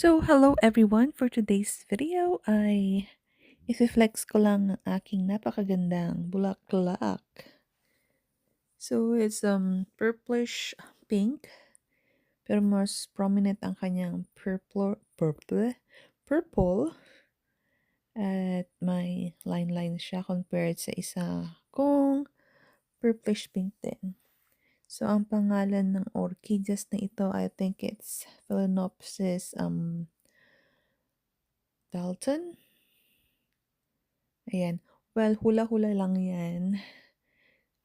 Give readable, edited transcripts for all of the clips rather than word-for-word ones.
Hello everyone. For today's video ay i-flex ko lang ang aking napakagandang bulaklak. It's purplish pink pero mas prominent ang kanyang purple at may line siya compared sa isa kong purplish pink din. Ang pangalan ng orchids na ito, I think it's Phalaenopsis Dalton. Ayan. Well, hula-hula lang yan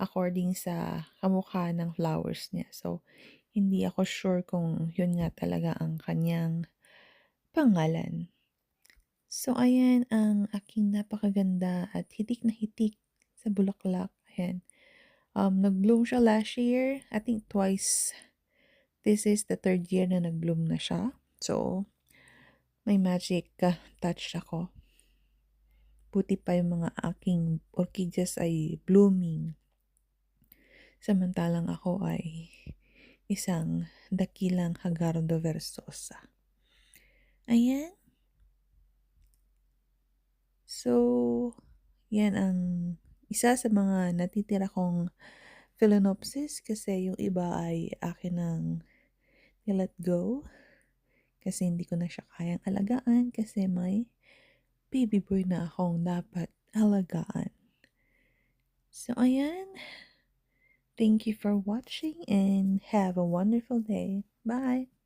according sa kamukha ng flowers niya. Hindi ako sure kung yun nga talaga ang kanyang pangalan. Ayan ang aking napakaganda at hitik na hitik sa bulaklak. Ayan. Nag-bloom siya last year. I think twice. This is the third year na nag-bloom na siya. May magic touch ako. Buti pa yung mga aking orchids ay blooming. Samantalang ako ay isang dakilang Hagardo versosa. Ayan. Yan ang isa sa mga natitira kong Phalaenopsis kasi yung iba ay akin ng let go. Kasi hindi ko na siya kayang alagaan kasi may baby boy na akong dapat alagaan. Ayan. Thank you for watching and have a wonderful day. Bye!